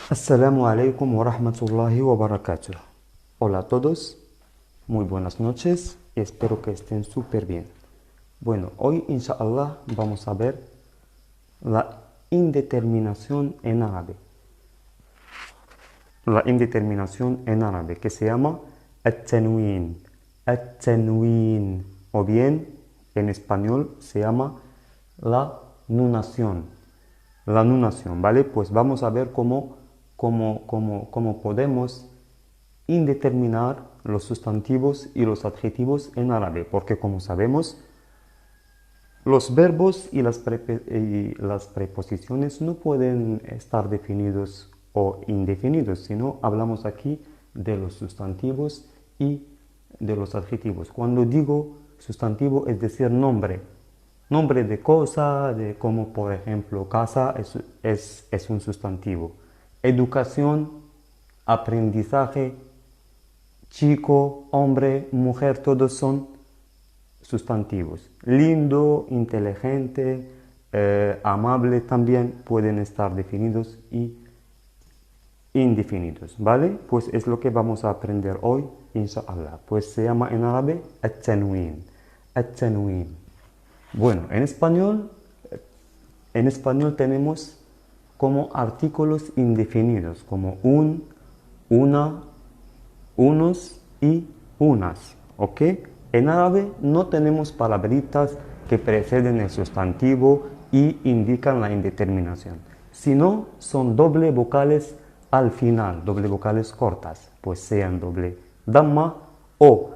Assalamu alaikum wa rahmatullahi wa barakatuh. Hola a todos, muy buenas noches y espero que estén súper bien. Bueno, hoy inshallah vamos a ver la indeterminación en árabe. La indeterminación en árabe que se llama at-tanwin. At-tanwin, o bien en español se llama la nunación. La nunación, ¿vale? Pues vamos a ver cómo podemos indeterminar los sustantivos y los adjetivos en árabe, porque como sabemos, los verbos y las preposiciones no pueden estar definidos o indefinidos, sino hablamos aquí de los sustantivos y de los adjetivos. Cuando digo sustantivo, es decir, nombre de cosa, de como por ejemplo casa es un sustantivo. Educación, aprendizaje, chico, hombre, mujer, todos son sustantivos. Lindo, inteligente, amable también pueden estar definidos y indefinidos, ¿vale? Pues es lo que vamos a aprender hoy, inshallah. Pues se llama en árabe at-tanwin. At-tanwin. Bueno, en español tenemos como artículos indefinidos, como un, una, unos y unas, ¿ok? En árabe no tenemos palabritas que preceden el sustantivo y indican la indeterminación, sino son doble vocales al final, doble vocales cortas, pues sean doble damma o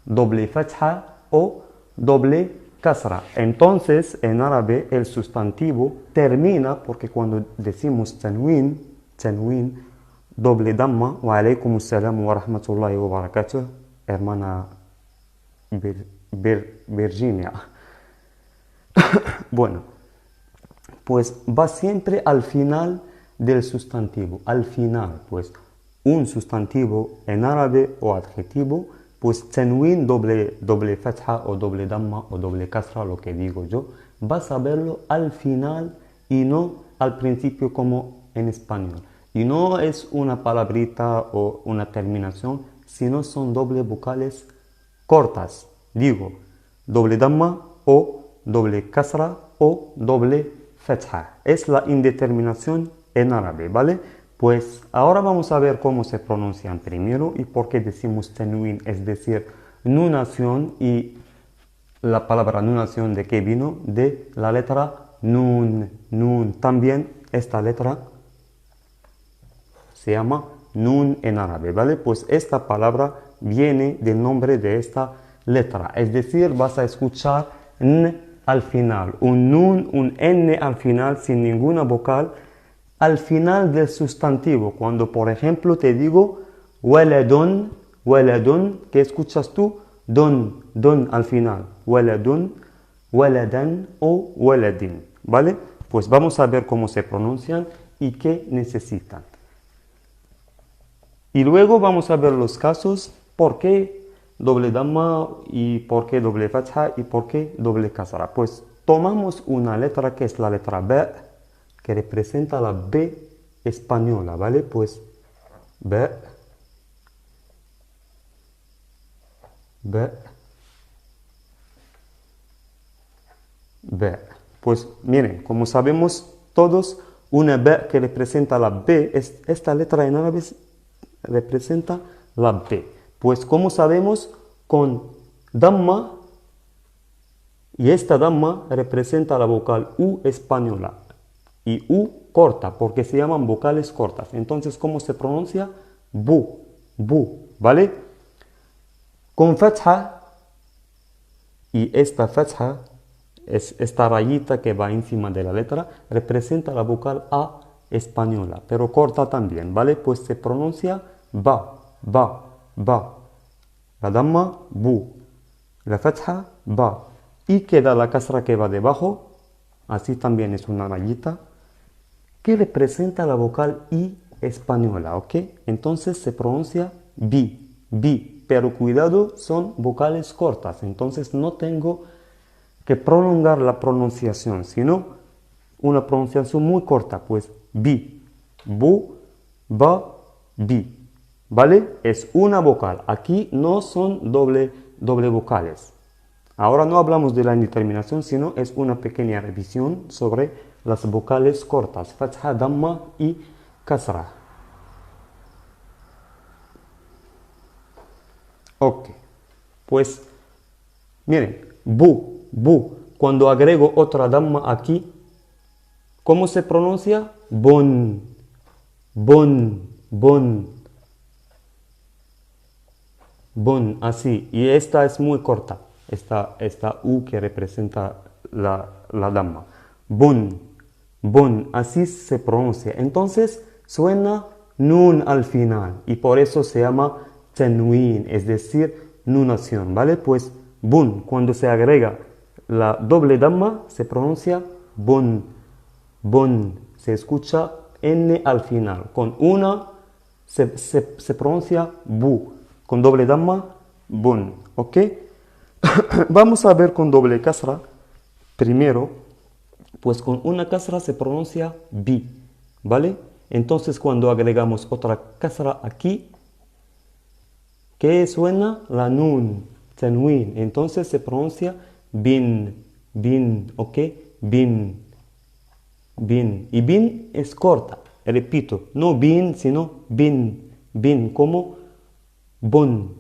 doble fatha o doble kasra. Entonces, en árabe el sustantivo termina, porque cuando decimos tanwin, doble damma, wa alaikum assalam wa rahmatullahi wa barakatuh, hermana Virginia. Bueno, pues va siempre al final del sustantivo, al final, pues un sustantivo en árabe o adjetivo, pues tanwin, doble fatha o doble damma o doble kasra, lo que digo yo, vas a verlo al final y no al principio como en español. Y no es una palabrita o una terminación, sino son doble vocales cortas. Digo, doble damma o doble kasra o doble fatha. Es la indeterminación en árabe, ¿vale? Pues ahora vamos a ver cómo se pronuncian primero y por qué decimos tanwin, es decir, nunación, y la palabra nunación de qué vino, de la letra nun, nun. También esta letra se llama nun en árabe, ¿vale? Pues esta palabra viene del nombre de esta letra, es decir, vas a escuchar n al final, un nun, un n al final sin ninguna vocal, al final del sustantivo. Cuando por ejemplo te digo waladun, waladun, ¿qué escuchas tú? Don al final, waladun, waladan o waladin, ¿vale? Pues vamos a ver cómo se pronuncian y qué necesitan. Y luego vamos a ver los casos, por qué doble damma y por qué doble fatha y por qué doble kasra. Pues tomamos una letra que es la letra B, que representa la B española, ¿vale? Pues B, B, B. Pues miren, como sabemos todos, una B que representa la B, esta letra en árabe representa la B. Pues como sabemos, con damma, y esta damma representa la vocal U española y U corta, porque se llaman vocales cortas. Entonces, ¿cómo se pronuncia? Bu, ¿vale? Con fatha, y esta fatha es esta rayita que va encima de la letra, representa la vocal A española, pero corta también, ¿vale? Pues se pronuncia ba. La damma, bu. La fatha, ba. Y queda la kasra que va debajo, así también es una rayita, que representa la vocal I española, ¿ok? Entonces se pronuncia bi, pero cuidado, son vocales cortas, entonces no tengo que prolongar la pronunciación, sino una pronunciación muy corta, pues bi, bu, ba, bi. ¿Vale? Es una vocal. Aquí no son doble vocales. Ahora no hablamos de la indeterminación, sino es una pequeña revisión sobre las vocales cortas. Fatha, damma y kasra. Ok. Pues, miren, bu. Cuando agrego otra damma aquí, ¿cómo se pronuncia? Bon. Bon, así. Y esta es muy corta. Esta U que representa la damma. Bon, así se pronuncia. Entonces suena nun al final. Y por eso se llama tenwin, es decir, nunación. ¿Vale? Pues bun, cuando se agrega la doble damma, se pronuncia bon. Se escucha N al final. Con una se pronuncia bu. Con doble damma, bun. ¿Ok? Vamos a ver con doble kasra. Primero, pues con una kasra se pronuncia bi. ¿Vale? Entonces cuando agregamos otra kasra aquí, ¿qué suena? La nun, tanwin. Entonces se pronuncia bin. ¿Ok? Bin. Y bin es corta. Repito, no bin, sino bin. Como bon.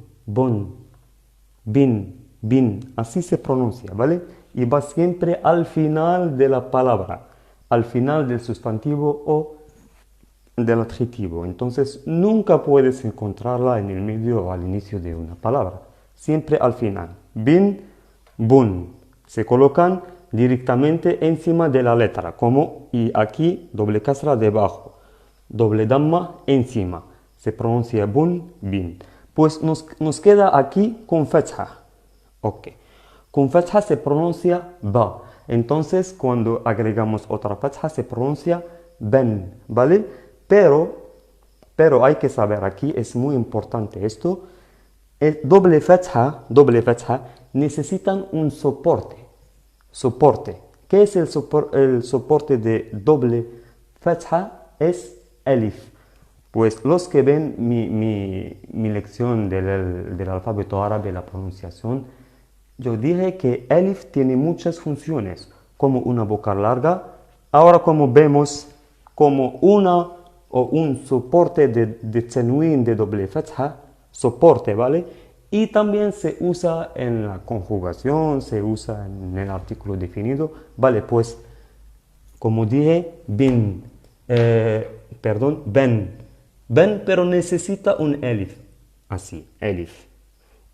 Bin. Así se pronuncia, ¿vale? Y va siempre al final de la palabra, al final del sustantivo o del adjetivo. Entonces, nunca puedes encontrarla en el medio o al inicio de una palabra. Siempre al final. Bin, bun. Se colocan directamente encima de la letra, como y aquí doble kasra debajo, doble damma encima. Se pronuncia bun, bin. Pues nos queda aquí con fatha. Ok. Con fatha se pronuncia ba. Entonces, cuando agregamos otra fatha se pronuncia ben, ¿vale? Pero hay que saber aquí, es muy importante esto, el doble fatha necesitan un soporte. ¿Qué es el soporte de doble fatha? Es elif. Pues los que ven mi lección del alfabeto árabe, la pronunciación, yo dije que elif tiene muchas funciones, como una vocal larga. Ahora como vemos, como una o un soporte de tenwin de doble fatha, soporte, ¿vale? Y también se usa en la conjugación, se usa en el artículo definido, ¿vale? Pues, como dije, ben, pero necesita un elif, así, elif.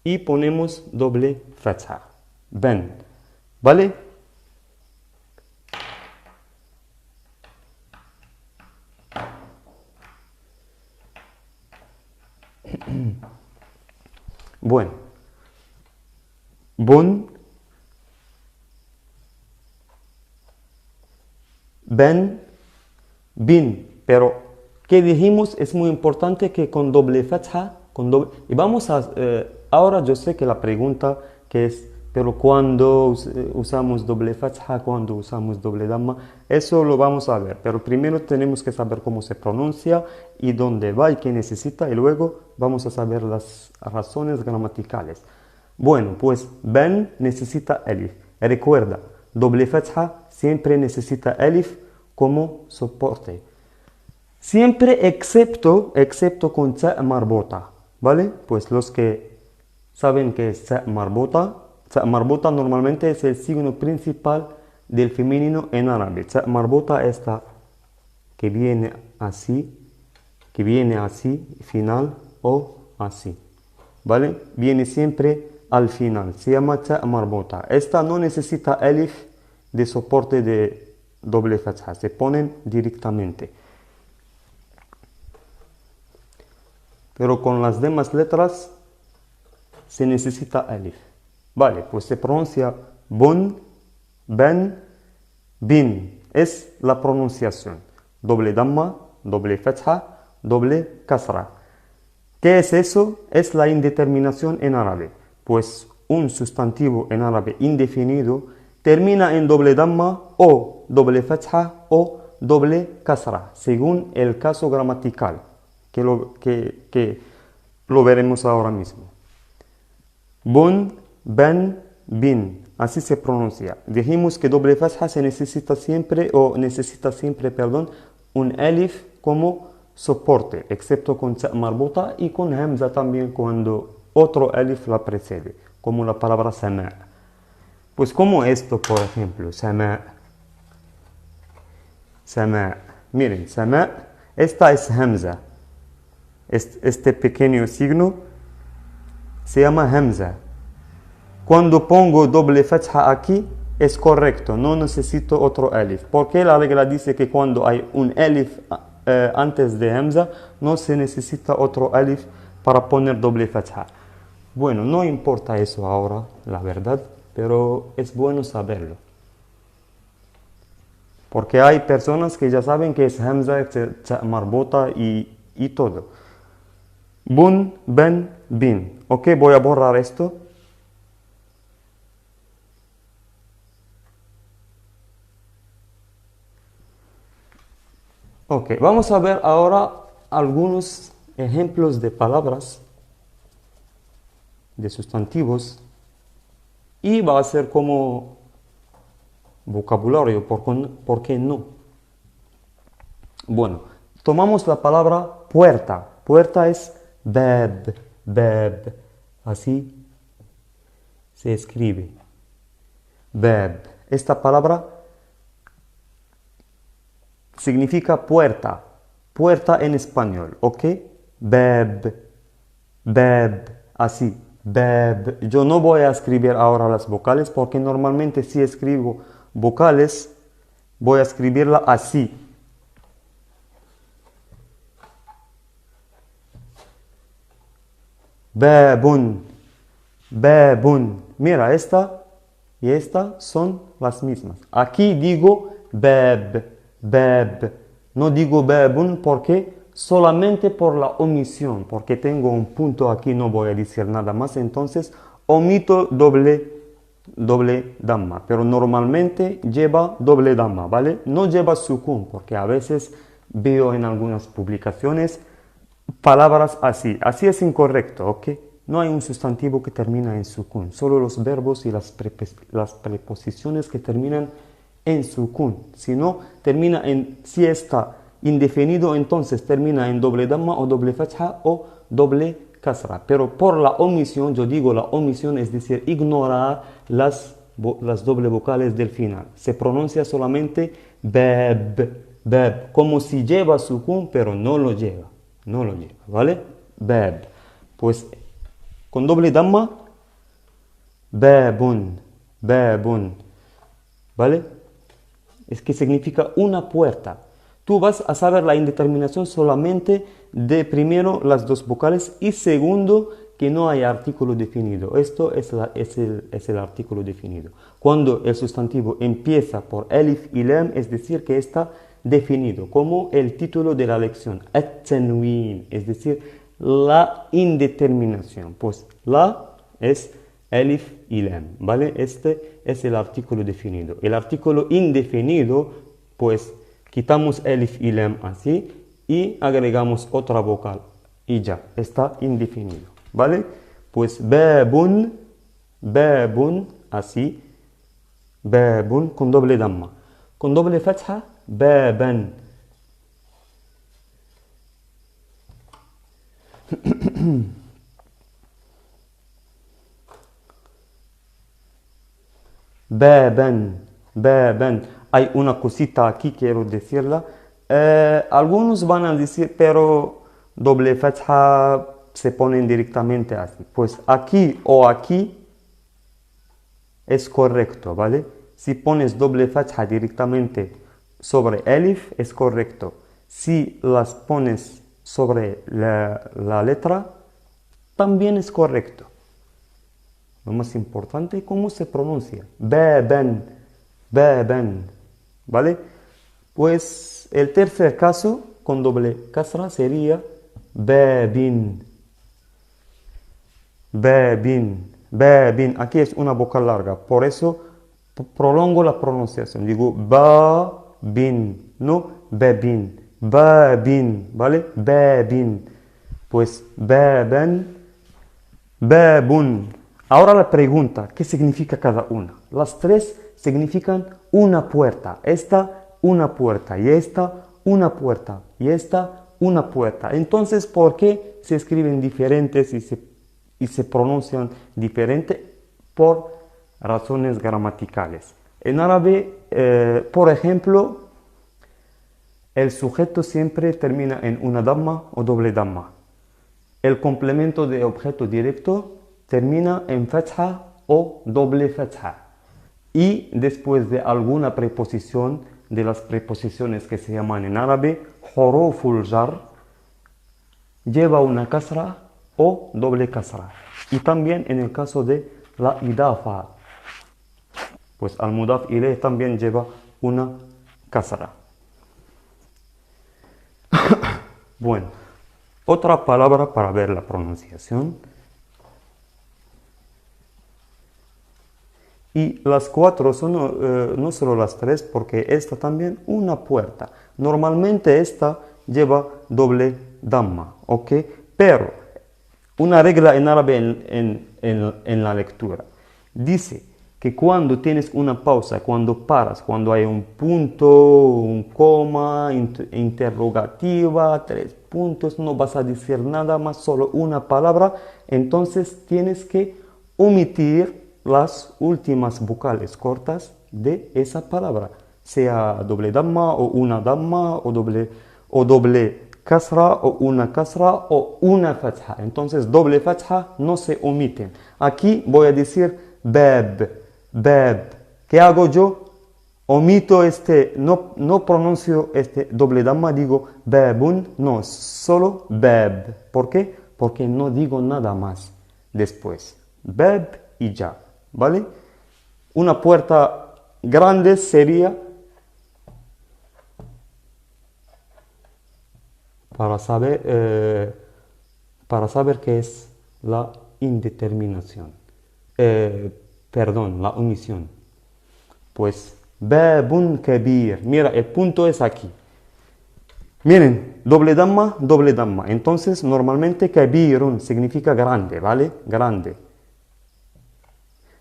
Y ponemos doble fatha, ben, ¿vale? Bueno, bun, ben, bin, pero ¿qué dijimos? Es muy importante que con doble fatha, y vamos a, ahora yo sé que la pregunta que es, pero cuando usamos doble fatha, cuando usamos doble damma, eso lo vamos a ver, pero primero tenemos que saber cómo se pronuncia y dónde va y qué necesita, y luego vamos a saber las razones gramaticales. Bueno, pues ben necesita elif. Recuerda, doble fatha siempre necesita elif como soporte. Siempre excepto con ta marbota, ¿vale? Pues los que saben que es ta marbota normalmente es el signo principal del femenino en árabe. Ta marbota esta que viene así, final o así, ¿vale? Viene siempre al final, se llama ta marbota. Esta no necesita elif de soporte de doble fatha, se ponen directamente. Pero con las demás letras se necesita elif. Vale, pues se pronuncia bun, ben, bin. Es la pronunciación. Doble damma, doble fatha, doble kasra. ¿Qué es eso? Es la indeterminación en árabe. Pues un sustantivo en árabe indefinido termina en doble damma o doble fatha o doble kasra, según el caso gramatical. que lo veremos ahora mismo. Bun, ben, bin, así se pronuncia. Dijimos que doble fatha se necesita siempre, un alif como soporte, excepto con ta marbuta y con hamza también cuando otro alif la precede, como la palabra sama. Pues como esto, por ejemplo, sama. Sama. Miren, sama, esta es hamza. Este pequeño signo se llama hamza. Cuando pongo doble fatha aquí, es correcto, no necesito otro alif. Porque la regla dice que cuando hay un alif antes de hamza, no se necesita otro alif para poner doble fatha. Bueno, no importa eso ahora, la verdad, pero es bueno saberlo. Porque hay personas que ya saben que es hamza, marbuta y todo. Bun, ben, bin. Ok, voy a borrar esto. Ok, vamos a ver ahora algunos ejemplos de palabras, de sustantivos, y va a ser como vocabulario, ¿por qué no? Bueno, tomamos la palabra puerta. Puerta es bab, bab, así se escribe. Bab. Esta palabra significa puerta, puerta en español, ¿ok? Bab, bab, así, bab. Yo no voy a escribir ahora las vocales porque normalmente si escribo vocales voy a escribirla así. Babun, babun. Mira, esta y esta son las mismas. Aquí digo bab, bab. No digo babun porque solamente por la omisión, porque tengo un punto aquí, no voy a decir nada más, entonces omito doble damma, pero normalmente lleva doble damma, ¿vale? No lleva sukun, porque a veces veo en algunas publicaciones palabras así. Así es incorrecto, ¿ok? No hay un sustantivo que termina en sukun, solo los verbos y las preposiciones que terminan en sukun. Si no, si está indefinido, entonces termina en doble damma o doble fatha o doble kasra. Pero por la omisión, yo digo la omisión, es decir, ignorar las doble vocales del final. Se pronuncia solamente bab, bab, como si lleva sukun, pero no lo lleva. No lo lleva, ¿vale? Bab. Pues con doble damma, babun, babun, ¿vale? Es que significa una puerta. Tú vas a saber la indeterminación solamente de primero las dos vocales y segundo que no hay artículo definido. Esto es el artículo definido. Cuando el sustantivo empieza por alif y lam, es decir, que está definido, como el título de la lección, at-tanwin, es decir, la indeterminación. Pues la es alif y lam, ¿vale? Este es el artículo definido. El artículo indefinido, pues quitamos alif y lam así y agregamos otra vocal y ya, está indefinido, ¿vale? Pues babun, babun, así, babun con doble damma. Con doble fatha, baban. Baban, baban. Hay una cosita aquí, quiero decirla. Algunos van a decir, pero doble fatha se ponen directamente así. Pues aquí o aquí es correcto, ¿vale? Si pones doble fatha directamente sobre alif, es correcto. Si las pones sobre la letra, también es correcto. Lo más importante es cómo se pronuncia. Baban, baban, ¿vale? Pues el tercer caso con doble kasra sería babin, babin, babin. Aquí es una vocal larga, por eso prolongo la pronunciación. Digo babin, no babin, babin, ¿vale? Babin. Pues baban, babun. Ahora la pregunta, ¿qué significa cada una? Las tres significan una puerta. Esta, una puerta. Y esta, una puerta. Y esta, una puerta. Entonces, ¿por qué se escriben diferentes y se pronuncian diferente? Por razones gramaticales. En árabe, por ejemplo, el sujeto siempre termina en una damma o doble damma. El complemento de objeto directo termina en fatha o doble fatha. Y después de alguna preposición, de las preposiciones que se llaman en árabe, huruful jar, lleva una kasra o doble kasra. Y también en el caso de la idafa, pues al mudaf ilayh también lleva una kasra. Bueno, otra palabra para ver la pronunciación. Y las cuatro son no solo las tres, porque esta también una puerta. Normalmente esta lleva doble damma, ¿ok? Pero una regla en árabe en la lectura dice que cuando tienes una pausa, cuando paras, cuando hay un punto, un coma, interrogativa, 3 puntos, no vas a decir nada más, solo una palabra, entonces tienes que omitir las últimas vocales cortas de esa palabra, sea doble damma o una damma o doble kasra o una kasra o una fatha. Entonces doble fatha no se omiten. Aquí voy a decir bab, bab. ¿Qué hago yo? Omito no pronuncio este doble damma, digo babun, no, solo bab. ¿Por qué? Porque no digo nada más después. Bab y ya, ¿vale? Una puerta grande sería, para saber qué es la indeterminación, perdón, la omisión. Pues babun kabir, mira, el punto es aquí. Miren, doble damma, doble damma. Entonces, normalmente kabirun significa grande, ¿vale? Grande.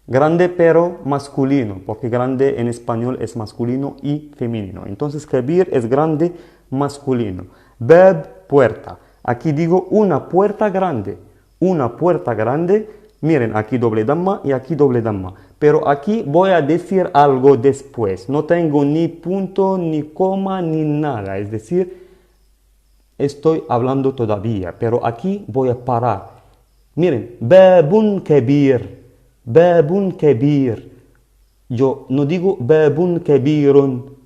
Grande pero masculino, porque grande en español es masculino y femenino. Entonces, kabir es grande masculino. Bab, puerta. Aquí digo una puerta grande. Una puerta grande. Miren, aquí doble damma y aquí doble damma. Pero aquí voy a decir algo después. No tengo ni punto, ni coma, ni nada. Es decir, estoy hablando todavía. Pero aquí voy a parar. Miren, babun kabir. Babun kabir. Yo no digo babun kabirun.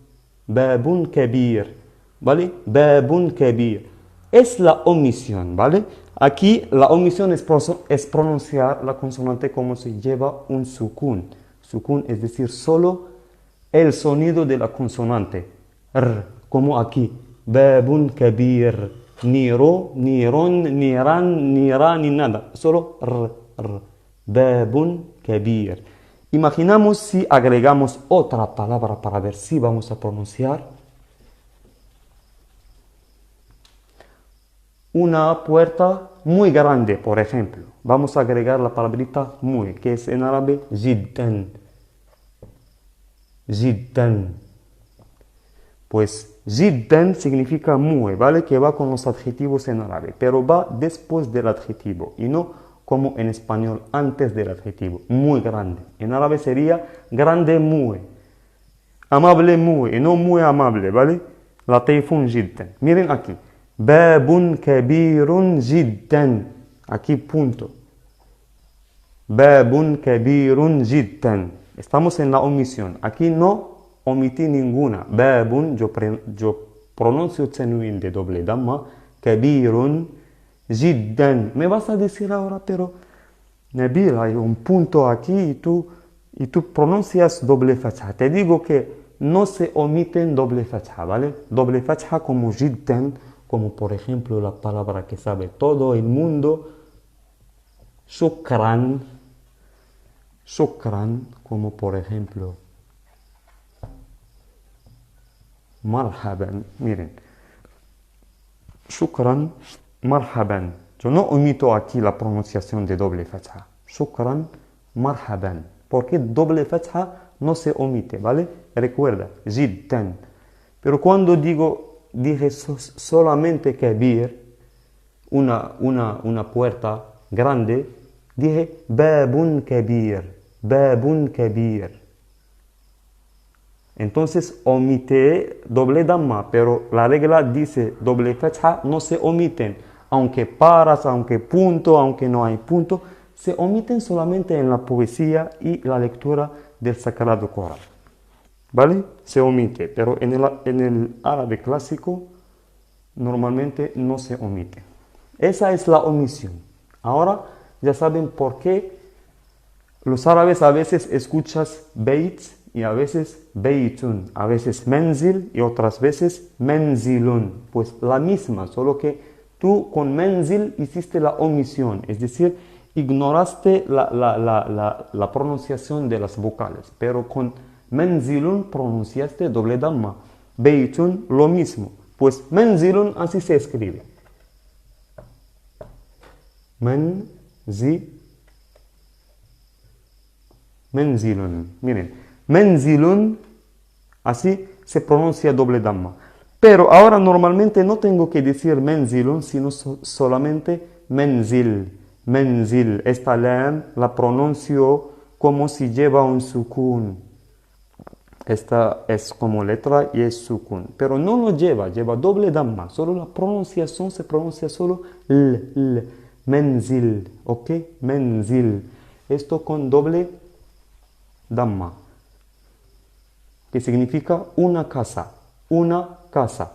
Babun kabir. ¿Vale? Babun kabir. Es la omisión, ¿vale? Aquí la omisión es pronunciar la consonante como si lleva un sukun. Sukun es decir, solo el sonido de la consonante. R, como aquí. Babun kabir. Ni ro, ni ron, ni ran, ni ra, ni nada. Solo r, r. Babun kabir. Imaginamos si agregamos otra palabra para ver si vamos a pronunciar. Una puerta muy grande, por ejemplo. Vamos a agregar la palabrita muy, que es en árabe jiddan. Jiddan. Pues jiddan significa muy, ¿vale? Que va con los adjetivos en árabe, pero va después del adjetivo y no como en español antes del adjetivo. Muy grande. En árabe sería grande muy. Amable muy y no muy amable, ¿vale? Latifun jiddan. Miren aquí. Babun kabirun jiddan. Aquí punto. Babun kabirun jiddan. Estamos en la omisión. Aquí no omití ninguna. Babun, yo pronuncio tanwin de doble damma. Kabirun jiddan. Me vas a decir ahora, pero Nabil, hay un punto aquí y tú pronuncias doble fatha. Te digo que no se omiten doble fatha, ¿vale? Doble fatha como jiddan, como por ejemplo la palabra que sabe todo el mundo, shukran, shukran, como por ejemplo marhaban. Miren, Shukran, marhaban. Yo no omito aquí la pronunciación de doble fatha. Shukran, marhaban. Porque doble fatha no se omite, ¿vale? Recuerda, jiddan. Pero cuando dije solamente kabir, una puerta grande, dije babun kabir, babun kabir. Entonces omité doble damma, pero la regla dice doble fatha no se omiten, aunque paras, aunque punto, aunque no hay punto, se omiten solamente en la poesía y la lectura del Sagrado Corán. ¿Vale? Se omite, pero en el árabe clásico normalmente no se omite. Esa es la omisión. Ahora ya saben por qué los árabes a veces escuchas beit y a veces beitun, a veces menzil y otras veces menzilun. Pues la misma, solo que tú con menzil hiciste la omisión, es decir, ignoraste la pronunciación de las vocales, pero con menzilun pronunciaste doble damma, beitun lo mismo. Pues menzilun así se escribe. Menzilun. Miren, menzilun, así se pronuncia doble damma. Pero ahora normalmente no tengo que decir menzilun, sino solamente menzil. Menzil. Esta lam la pronuncio como si lleva un sukun. Esta es como letra y es sukun. Pero no lo lleva doble damma. Solo la pronunciación se pronuncia solo l. Menzil. ¿Ok? Menzil. Esto con doble damma, que significa una casa, una casa.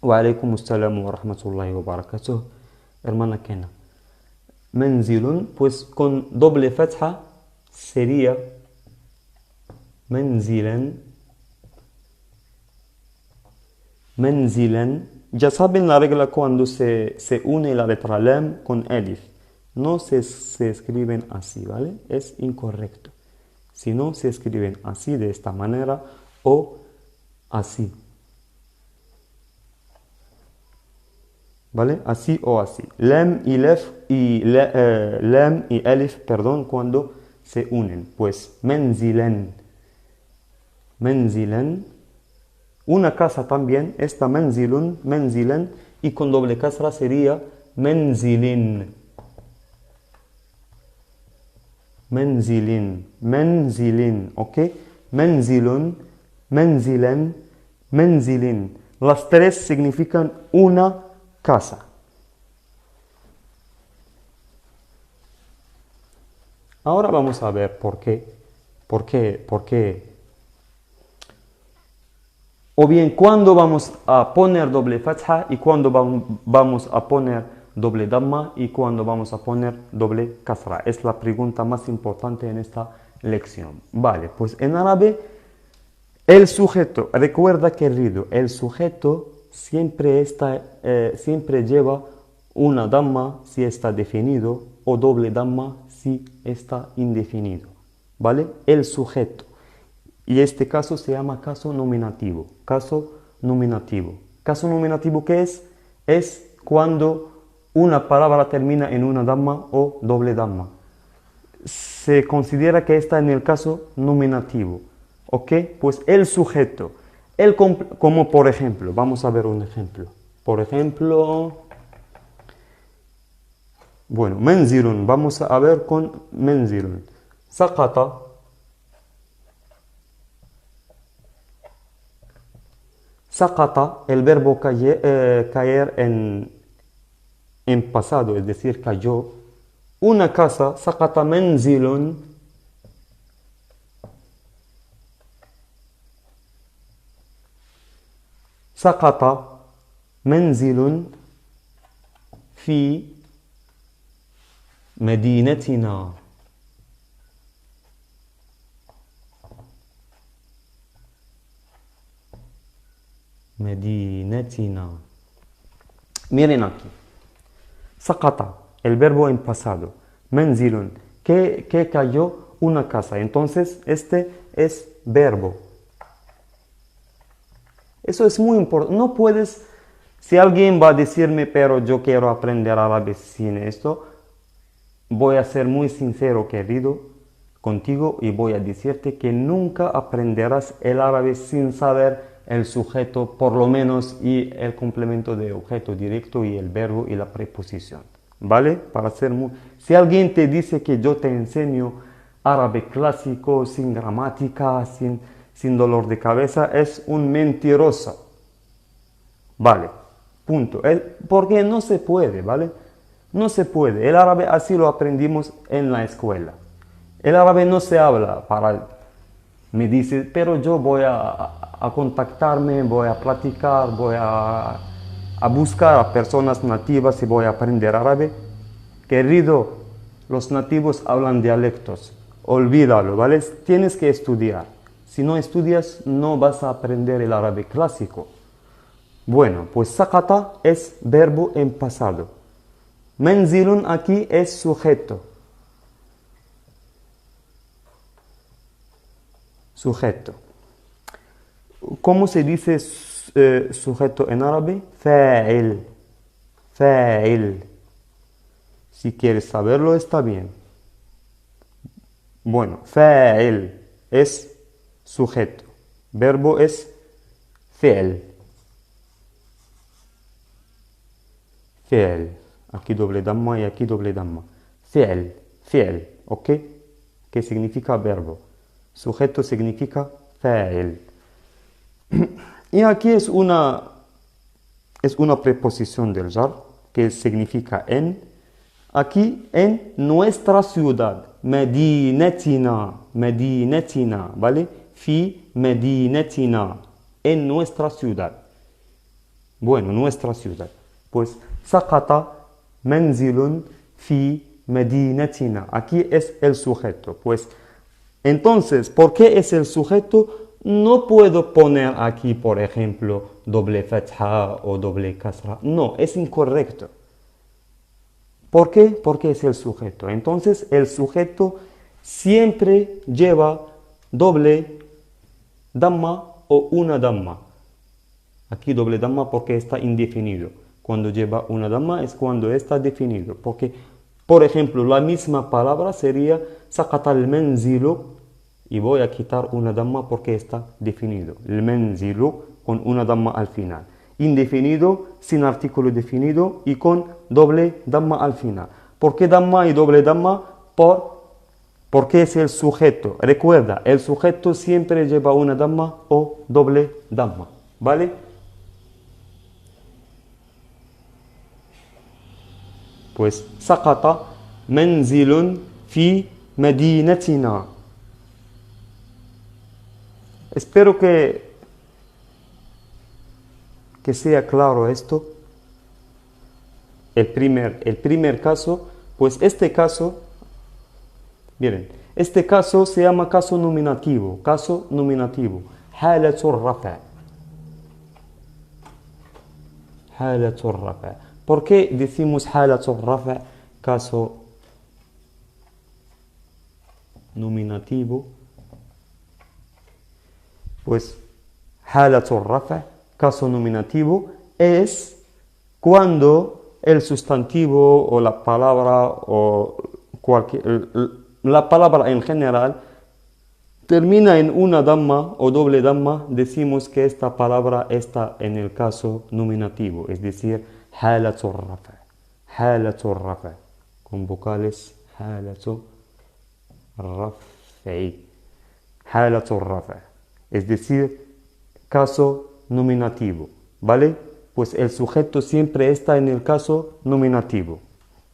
Wa alaikum assalam wa rahmatullahi wa barakatuh, hermana Kena. Menzilun, pues con doble fatha sería menzilan, menzilan. Ya saben la regla cuando se une la letra lam con alif. No se escriben así, ¿vale? Es incorrecto. Si no, se escriben así, de esta manera, o así. ¿Vale? Así o así. Lam y alif, perdón, cuando se unen. Pues menzilan. Menzilan. Una casa también, esta menzilun, menzilan, y con doble kasra sería menzilin. Menzilin, menzilin, ¿ok? Menzilun, menzilan, menzilin. Las tres significan una casa. Ahora vamos a ver por qué. O bien, ¿cuándo vamos a poner doble fatha y cuándo vamos a poner doble damma y cuándo vamos a poner doble kasra? Es la pregunta más importante en esta lección. Vale, pues en árabe, el sujeto, recuerda querido, el sujeto siempre lleva una damma si está definido o doble damma si está indefinido. ¿Vale? El sujeto. Y este caso se llama caso nominativo. Caso nominativo. ¿Caso nominativo qué es? Es cuando una palabra termina en una damma o doble damma. Se considera que está en el caso nominativo. ¿Ok? Pues el sujeto. Como por ejemplo, vamos a ver un ejemplo. Por ejemplo, bueno, menzilun. Vamos a ver con menzilun. Saqata. Saqata, el verbo caer en pasado, es decir, cayó. Una casa, saqata menzilun. Saqata menzilun fi medinatina. Medinatina. Miren aquí. Saqata, el verbo en pasado. Menzilun, que cayó una casa. Entonces, este es verbo. Eso es muy importante. No puedes, si alguien va a decirme, pero yo quiero aprender árabe sin esto, voy a ser muy sincero, querido, contigo y voy a decirte que nunca aprenderás el árabe sin saber el sujeto, por lo menos, y el complemento de objeto directo y el verbo y la preposición. ¿Vale? Para ser muy... Si alguien te dice que yo te enseño árabe clásico, sin gramática, sin dolor de cabeza, es un mentiroso. Vale, punto. Porque no se puede, ¿vale? No se puede. El árabe así lo aprendimos en la escuela. El árabe no se habla para... Me dice, pero yo voy a contactarme, voy a platicar, voy a buscar a personas nativas y voy a aprender árabe. Querido, los nativos hablan dialectos. Olvídalo, ¿vale? Tienes que estudiar. Si no estudias, no vas a aprender el árabe clásico. Bueno, pues sakata es verbo en pasado. Menzilun aquí es sujeto. Sujeto. ¿Cómo se dice sujeto en árabe? Fa'il. Fa'il. Si quieres saberlo, está bien. Bueno, fa'il es sujeto. Verbo es fi'l. Fi'l. Aquí doble damma y aquí doble damma. Fi'l. Fi'l. ¿Ok? ¿Qué significa verbo? Sujeto significa fa'il. Y aquí es una preposición del jar que significa en. Aquí en nuestra ciudad. Medinatina. Medinatina. ¿Vale? Fi medinatina. En nuestra ciudad. Bueno, nuestra ciudad. Pues sakata menzilun fi medinatina. Aquí es el sujeto. Pues entonces, ¿por qué es el sujeto? No puedo poner aquí, por ejemplo, doble fatha o doble kasra. No, es incorrecto. ¿Por qué? Porque es el sujeto. Entonces, el sujeto siempre lleva doble damma o una damma. Aquí doble damma porque está indefinido. Cuando lleva una damma es cuando está definido. Porque, por ejemplo, la misma palabra sería sakata al-menzilu y voy a quitar una damma porque está definido. El menzilu con una damma al final. Indefinido, sin artículo definido y con doble damma al final. ¿Por qué damma y doble damma? Porque es el sujeto. Recuerda, el sujeto siempre lleva una damma o doble damma. ¿Vale? Pues, sakata menzilun fi medinatina. Espero que sea claro esto. El primer caso, pues este caso, miren, este caso se llama caso nominativo. Caso nominativo. Halatul rafa. Halatul rafa. ¿Por qué decimos halatul rafa? Caso nominativo. Pues halatul rafa, caso nominativo, es cuando el sustantivo o la palabra o la palabra en general termina en una damma o doble damma, decimos que esta palabra está en el caso nominativo, es decir, halatul rafa. Halatul rafa, con vocales halatul rafi. Halatul rafa. Es decir, caso nominativo, ¿vale? Pues el sujeto siempre está en el caso nominativo.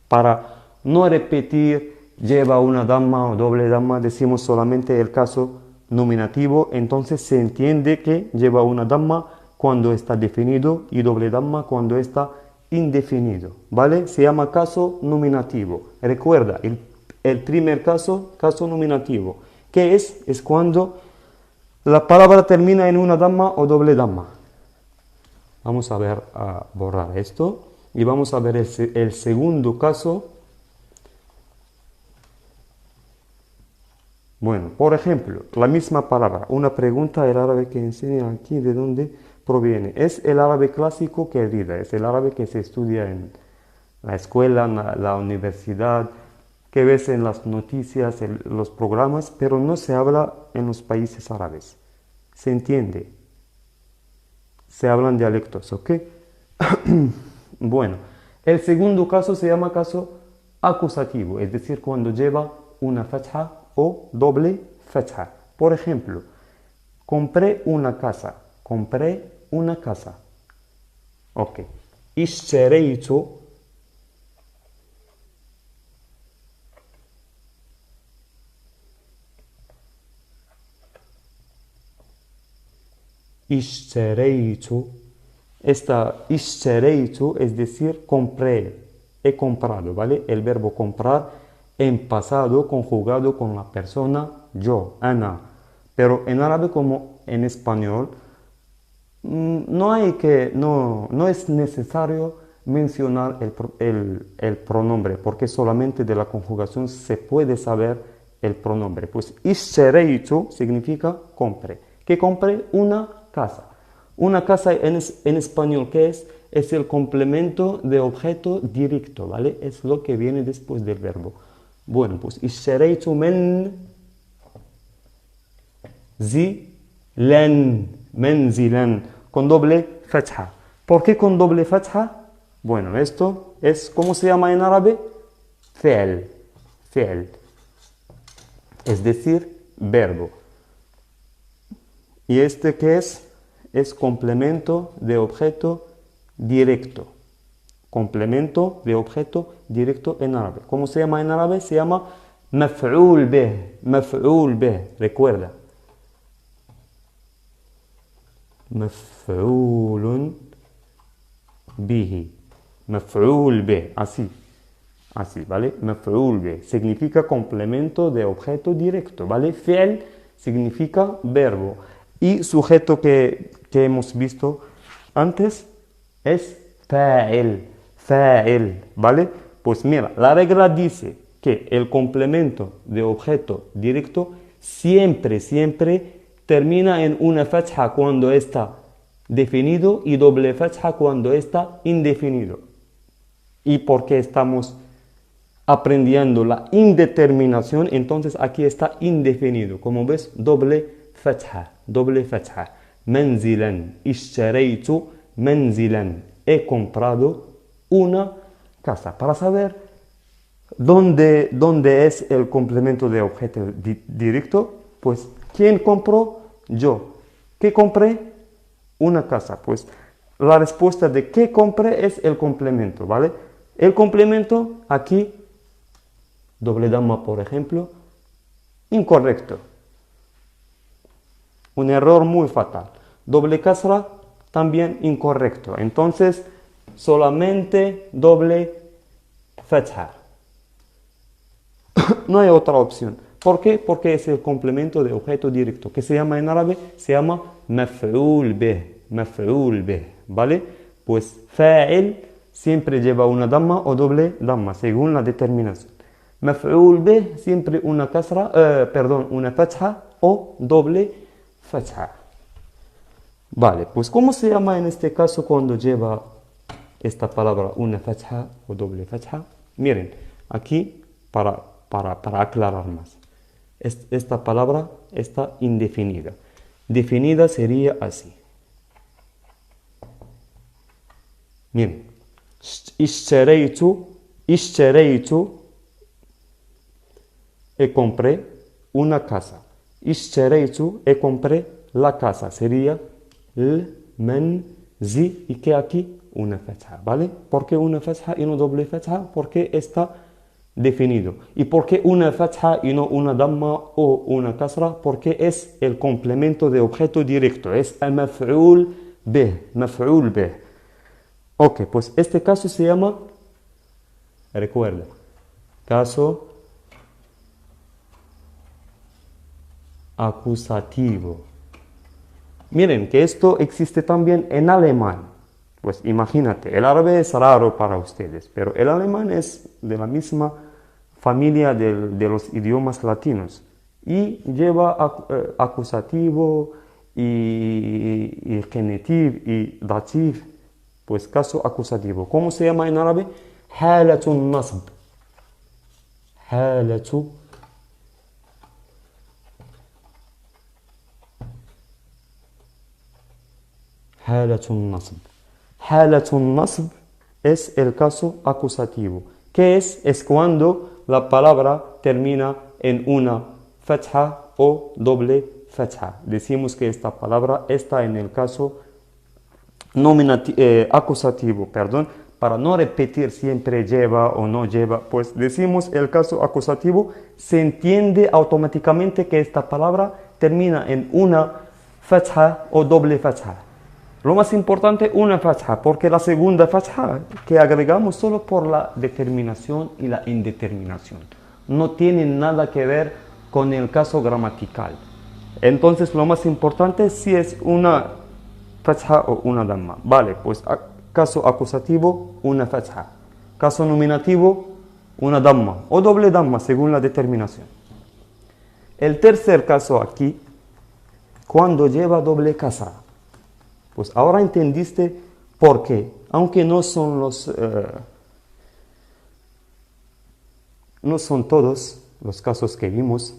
Para no repetir, lleva una damma o doble damma, decimos solamente el caso nominativo, entonces se entiende que lleva una damma cuando está definido y doble damma cuando está indefinido, ¿vale? Se llama caso nominativo. Recuerda, el primer caso, caso nominativo. ¿Qué es? Es cuando la palabra termina en una damma o doble damma. Vamos a ver, a borrar esto. Y vamos a ver el segundo caso. Bueno, por ejemplo, la misma palabra. Una pregunta, el árabe que enseña aquí, ¿de dónde? proviene? Es el árabe clásico que herida, es el árabe que se estudia en la escuela, en la universidad, que ves en las noticias, en los programas, pero no se habla en los países árabes. ¿Se entiende? Se hablan dialectos, ¿ok? Bueno, el segundo caso se llama caso acusativo, es decir, cuando lleva una fatha o doble fatha. Por ejemplo, compré una casa, compré una casa. Ok. اشتريت اشتريت. Esta اشتريت es decir, compré, he comprado, ¿vale? El verbo comprar en pasado conjugado con la persona yo, ana. Pero en árabe como en español, no es necesario mencionar el pronombre, porque solamente de la conjugación se puede saber el pronombre. Pues اشتريت significa compré. Que compré una casa. Una casa en español, ¿qué es? Es el complemento de objeto directo, ¿vale? Es lo que viene después del verbo. Bueno, pues اشتريت منزلا con doble fatha. ¿Por qué con doble fatha? Bueno, esto es, ¿cómo se llama en árabe? Fi'l. Fi'l. Es decir, verbo. ¿Y este qué es? Es complemento de objeto directo. Complemento de objeto directo en árabe. ¿Cómo se llama en árabe? Se llama maf'ul bih. Maf'ul bih. Recuerda. مفعول به مفعول به así, ¿vale? مفعول به significa complemento de objeto directo, ¿vale? Fi'l significa verbo y sujeto que hemos visto antes es fa'il, ¿vale? Pues mira, la regla dice que el complemento de objeto directo siempre termina en una fatha cuando está definido y doble fatha cuando está indefinido. Y porque estamos aprendiendo la indeterminación, entonces aquí está indefinido. Como ves, doble fatha. Manzilan, ishtaraytu manzilan. He comprado una casa. Para saber dónde es el complemento de objeto directo, pues ¿quién compró? Yo. ¿Qué compré? Una casa. Pues la respuesta de ¿qué compré? Es el complemento, ¿vale? El complemento aquí, doble dama por ejemplo, incorrecto. Un error muy fatal. Doble kasra, también incorrecto. Entonces, solamente doble fatha. No hay otra opción. ¿Por qué? Porque es el complemento de objeto directo, que se llama en árabe, se llama maf'ul bih, ¿vale? Pues fa'il siempre lleva una damma o doble damma, según la determinación. Maf'ul bih siempre una una fatha o doble fatha. Vale, pues ¿cómo se llama en este caso cuando lleva esta palabra una fatha o doble fatha? Miren, aquí para aclarar más. Esta palabra está indefinida. Definida sería así. Miren, ishtaraytu, compré una casa. Ishtaraytu, compré la casa. Sería manzi, y que aquí una fatha, ¿vale? ¿Por qué una fatha y no doble fatha? Porque está definido. ¿Y por qué una fatha y no una damma o una kasra? Porque es el complemento de objeto directo. Es el maf'ul bih. Ok, pues este caso se llama, recuerda, caso acusativo. Miren que esto existe también en alemán. Pues imagínate, el árabe es raro para ustedes, pero el alemán es de la misma familia de los idiomas latinos y lleva acusativo y genitiv y dativ, pues caso acusativo. ¿Cómo se llama en árabe? Halatun nasb. Halatu Halatun nasb. Halatun nasb es el caso acusativo. ¿Qué es? Es cuando la palabra termina en una fatha o doble fatha. Decimos que esta palabra está en el caso acusativo, perdón, para no repetir siempre lleva o no lleva, pues decimos el caso acusativo, se entiende automáticamente que esta palabra termina en una fatha o doble fatha. Lo más importante, una fatha, porque la segunda fatha que agregamos solo por la determinación y la indeterminación. No tiene nada que ver con el caso gramatical. Entonces, lo más importante si es una fatha o una damma. Vale, pues caso acusativo, una fatha. Caso nominativo, una damma o doble damma, según la determinación. El tercer caso aquí, cuando lleva doble kasra. Pues ahora entendiste por qué, aunque no son no son todos los casos que vimos,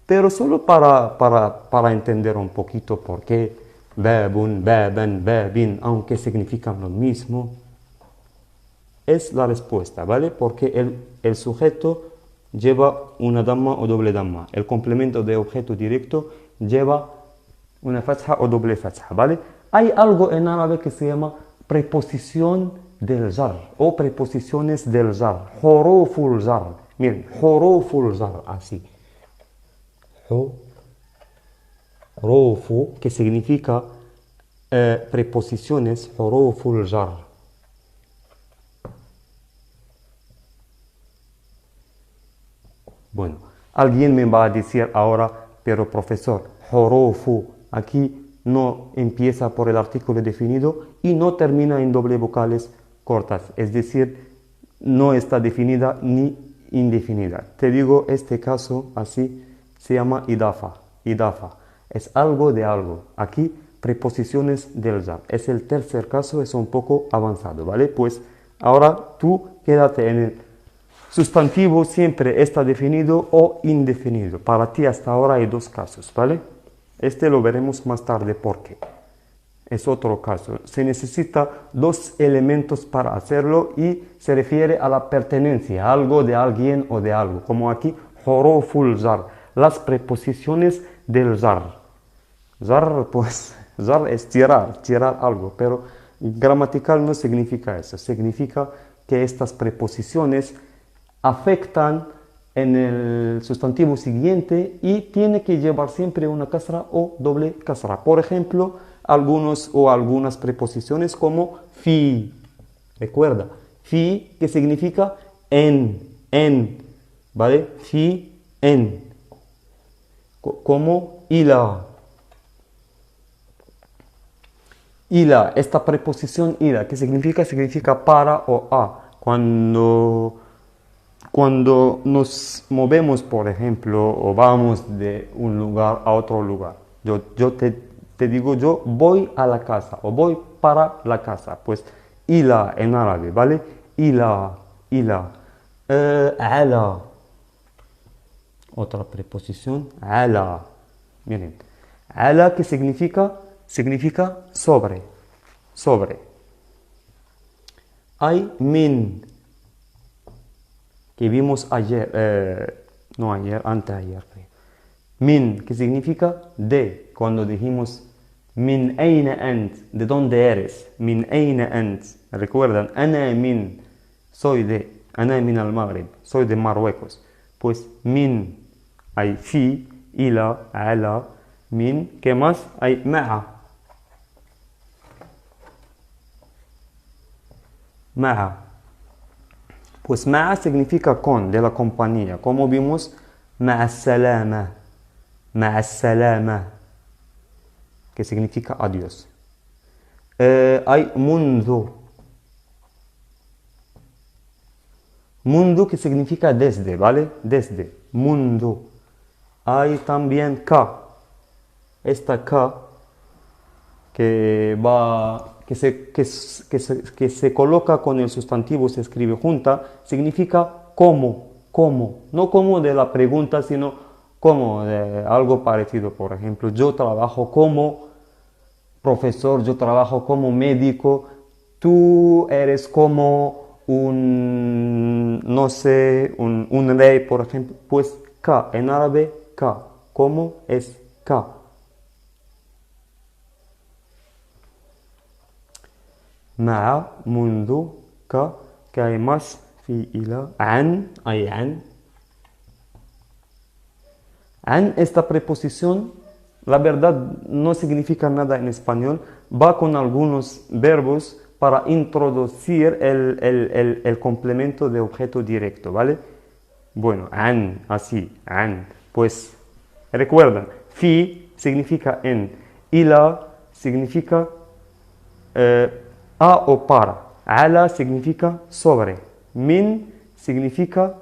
pero solo para entender un poquito por qué babun, baban, babin, aunque significan lo mismo, es la respuesta, ¿vale? Porque el sujeto lleva una damma o doble damma, el complemento de objeto directo lleva una fatha o doble fatha, ¿vale? Hay algo en árabe que se llama preposición del jar o preposiciones del jar, huruful jar. Miren, huruful jar, así. Hurufu, que significa preposiciones, huruful jar. Bueno, alguien me va a decir ahora, pero profesor, hurufu, aquí no empieza por el artículo definido y no termina en doble vocales cortas, es decir, no está definida ni indefinida. Te digo, este caso así se llama idafa. Idafa es algo de algo. Aquí preposiciones del jar. Es el tercer caso, es un poco avanzado, ¿vale? Pues ahora tú quédate en el sustantivo, siempre está definido o indefinido. Para ti hasta ahora hay dos casos, ¿vale? Este lo veremos más tarde porque es otro caso. Se necesita dos elementos para hacerlo y se refiere a la pertenencia, algo de alguien o de algo. Como aquí, huruful jar, las preposiciones del jar. Jar, pues, jar es tirar algo, pero gramatical no significa eso. Significa que estas preposiciones afectan en el sustantivo siguiente y tiene que llevar siempre una kasra o doble kasra. Por ejemplo, algunos o algunas preposiciones como fi. Recuerda, fi que significa en, ¿vale? Fi, en. Como ila. Ila, esta preposición ila, ¿qué significa? Significa para o a. Cuando nos movemos, por ejemplo, o vamos de un lugar a otro lugar, yo te digo, yo voy a la casa o voy para la casa, pues ila en árabe, ¿vale? Ila, ala, otra preposición, ala, miren, ala, ¿qué significa? Significa sobre. Hay min, que vimos ayer, no ayer, anteayer. Min, que significa de, cuando dijimos min ayna ant, de dónde eres, min ayna ant, recuerdan, ana min, soy de, ana min al Maghrib, soy de Marruecos, pues min, hay fi, ila, ala, min, ¿qué más? Hay ma'a, pues ma'a significa con, de la compañía, como vimos, ma'a salama, que significa adiós. Hay mundu, que significa desde, ¿vale? Desde, mundu. Hay también ka, esta K que se coloca con el sustantivo, se escribe junta, significa como, no como de la pregunta, sino como de algo parecido. Por ejemplo, yo trabajo como profesor, yo trabajo como médico, tú eres como no sé, un rey, por ejemplo. Pues K, en árabe, K, como es K. مع منذ que hay más في إلى عن esta preposición la verdad no significa nada en español, va con algunos verbos para introducir el complemento de objeto directo, ¿vale? Bueno, así, pues recuerdan, fi significa en, ila significa a o para, ala significa sobre, min significa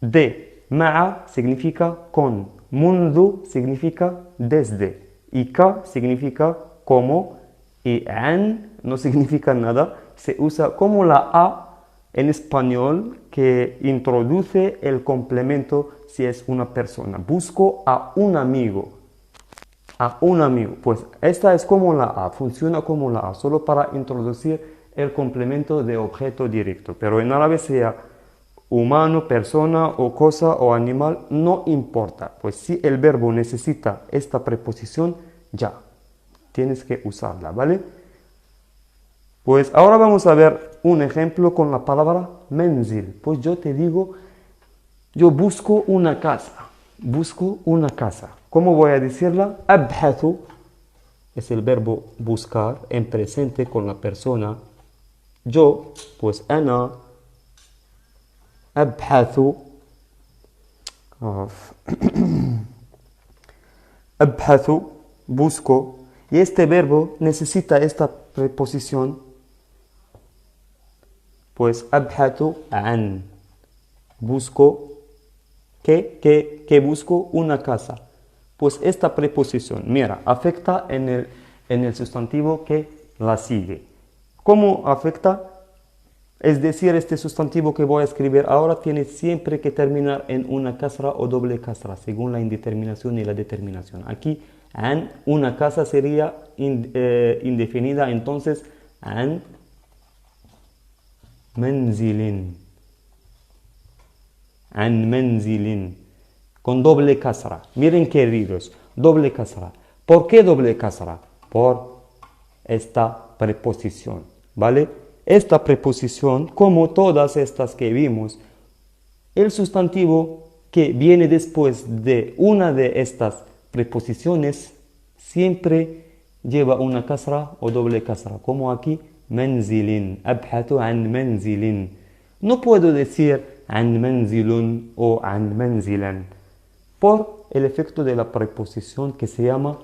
de, ma'a significa con, mundu significa desde, y ka significa como, y an no significa nada, se usa como la a en español que introduce el complemento si es una persona. Busco a un amigo. A un amigo. Pues esta es como la A, funciona como la A, solo para introducir el complemento de objeto directo. Pero en árabe sea humano, persona o cosa o animal, no importa. Pues si el verbo necesita esta preposición, ya, tienes que usarla, ¿vale? Pues ahora vamos a ver un ejemplo con la palabra menzil. Pues yo te digo, yo busco una casa. Busco una casa. ¿Cómo voy a decirla? Abhathu es el verbo buscar en presente con la persona. Yo, pues ana abhathu. Abhathu, busco. Y este verbo necesita esta preposición. Pues abhathu an. Busco. ¿Qué busco? Una casa. Pues esta preposición, mira, afecta en el sustantivo que la sigue. ¿Cómo afecta? Es decir, este sustantivo que voy a escribir ahora tiene siempre que terminar en una kasra o doble kasra, según la indeterminación y la determinación. Aquí, an, una casa sería indefinida, entonces, an manzilin. An manzilin. Con doble kasra. Miren queridos, doble kasra. ¿Por qué doble kasra? Por esta preposición, ¿vale? Esta preposición, como todas estas que vimos, el sustantivo que viene después de una de estas preposiciones siempre lleva una kasra o doble kasra, como aquí, manzilin, abhatu an manzilin. No puedo decir an manzilun o an manzilan por el efecto de la preposición que se llama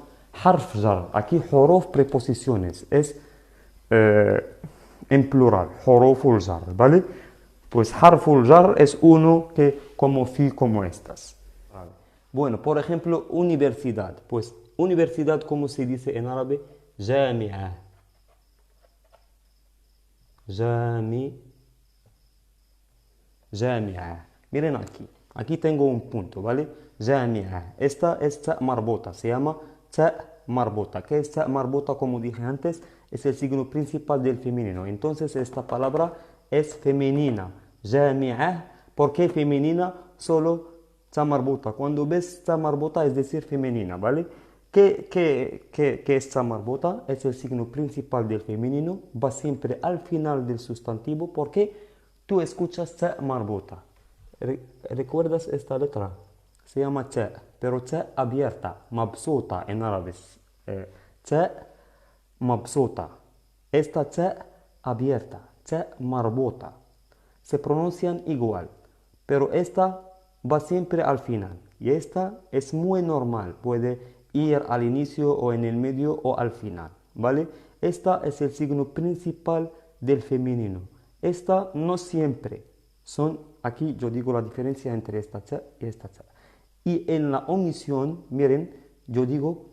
harf jar. Aquí huruf preposiciones es en plural, huruful jar, ¿vale? Pues harful jar es uno que como fi, como estas. Bueno, por ejemplo, universidad. Pues universidad, ¿cómo se dice en árabe? Jami'a. Jami'a. Miren aquí. Aquí tengo un punto, ¿vale? Jami'a. Esta es ta marbota. Se llama ta marbota. ¿Qué es ta marbota? Como dije antes, es el signo principal del femenino. Entonces, esta palabra es femenina. Jami'a. ¿Por qué femenina? Solo ta marbuta. Cuando ves ta marbuta es decir femenina, ¿vale? ¿Qué es ta marbuta? Es el signo principal del femenino. Va siempre al final del sustantivo porque tú escuchas ta marbuta. ¿Recuerdas esta letra? Se llama ta, pero ta abierta, mabsuta en árabe. Ta mabsuta. Esta ta abierta, ta marbuta. Se pronuncian igual, pero esta va siempre al final. Y esta es muy normal, puede ir al inicio o en el medio o al final, ¿vale? Esta es el signo principal del femenino. Esta no siempre son, aquí yo digo la diferencia entre esta ta y esta ta. Y en la omisión, miren, yo digo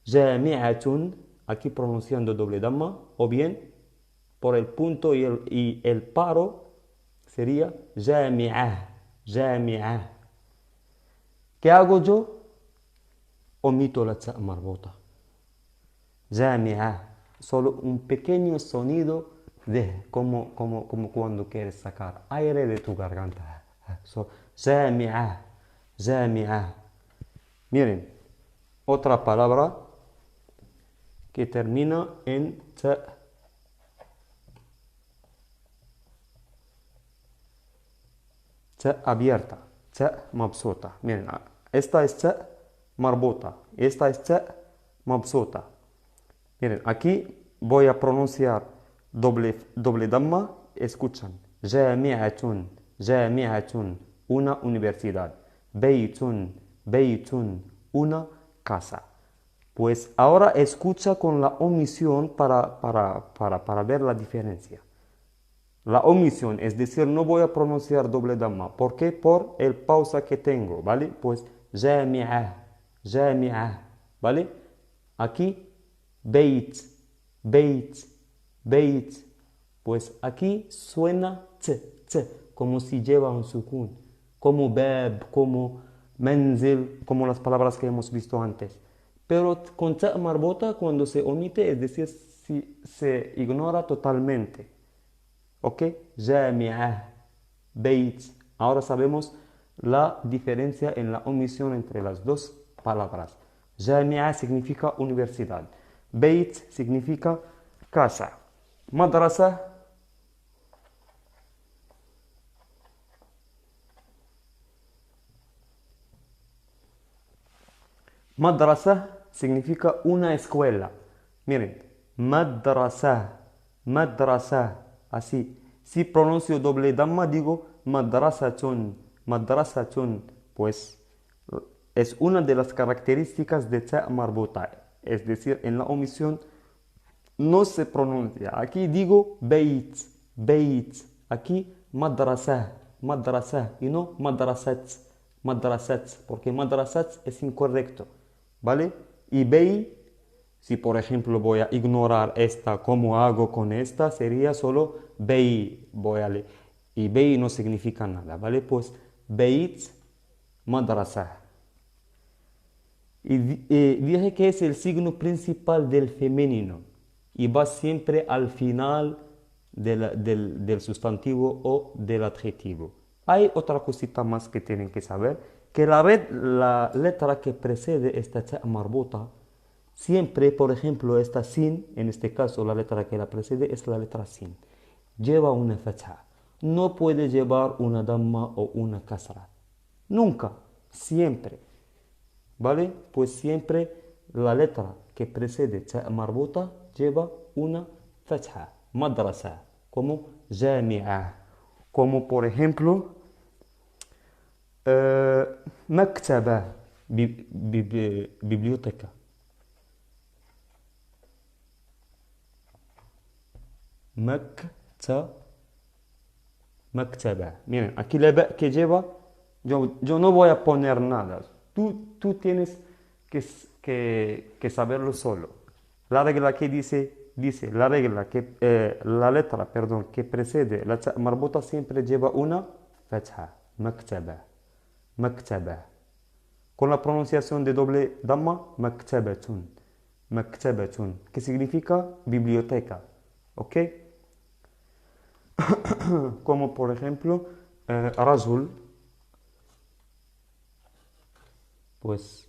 jami'atun, aquí pronunciando doble damma, o bien por el punto y el paro sería jami'ah, jami'ah. ¿Qué hago yo? Omito la ta marbota. Jami'ah, solo un pequeño sonido de como cuando quieres sacar aire de tu garganta. Jami'ah, jami'ah. Miren, otra palabra que termina en ta. Ta abierta, ta mabsuta. Miren, esta es ta marbota, esta es ta mabsuta. Miren, aquí voy a pronunciar doble damma, escuchan. Jami'atun, jami'atun, una universidad. Beytun, beytun, una casa. Pues ahora escucha con la omisión para ver la diferencia. La omisión, es decir, no voy a pronunciar doble damma. ¿Por qué? Por el pausa que tengo, ¿vale? Pues jami'ah, jami'ah, ¿vale? Aquí, beit, beit, beit. Pues aquí suena t, como si lleva un sukun, como bab, como manzil, como las palabras que hemos visto antes. Pero con ta marbota, cuando se omite, es decir, si se ignora totalmente. ¿Ok? Jami'ah, beit. Ahora sabemos la diferencia en la omisión entre las dos palabras. Jami'ah significa universidad. Beit significa casa. Madrasa. Madrasa significa una escuela. Miren, madrasa, madrasa, así. Si pronuncio doble damma, digo madrasatun, madrasatun. Pues es una de las características de ta marbuta. Es decir, en la omisión no se pronuncia. Aquí digo beit, beit. Aquí madrasa, madrasa. Y no madrasat, madrasat. Porque madrasat es incorrecto. ¿Vale? Y bey, si por ejemplo voy a ignorar esta, ¿cómo hago con esta? Sería solo bey. Voy a leer. Y bey no significa nada. ¿Vale? Pues beit, madrasa. Y dije que es el signo principal del femenino y va siempre al final del sustantivo o del adjetivo. Hay otra cosita más que tienen que saber, que la letra que precede esta ta marbuta, siempre, por ejemplo, esta sin, en este caso la letra que la precede es la letra sin, lleva una fatha. No puede llevar una damma o una kasra. Nunca, siempre. ¿Vale? Pues siempre la letra que precede ta marbuta lleva una fatha, madrasa, como jami'ah, como por ejemplo maktaba, biblioteca. Maktaba. Miren, aquí la ba que lleva, yo no voy a poner nada. Tú tienes que saberlo solo. La regla que dice la letra, perdón, que precede la ta marbuta siempre lleva una fatha, maktaba, maktaba. Con la pronunciación de doble damma, maktabatun, maktabatun, que significa biblioteca, ¿ok? Como por ejemplo, rajul, pues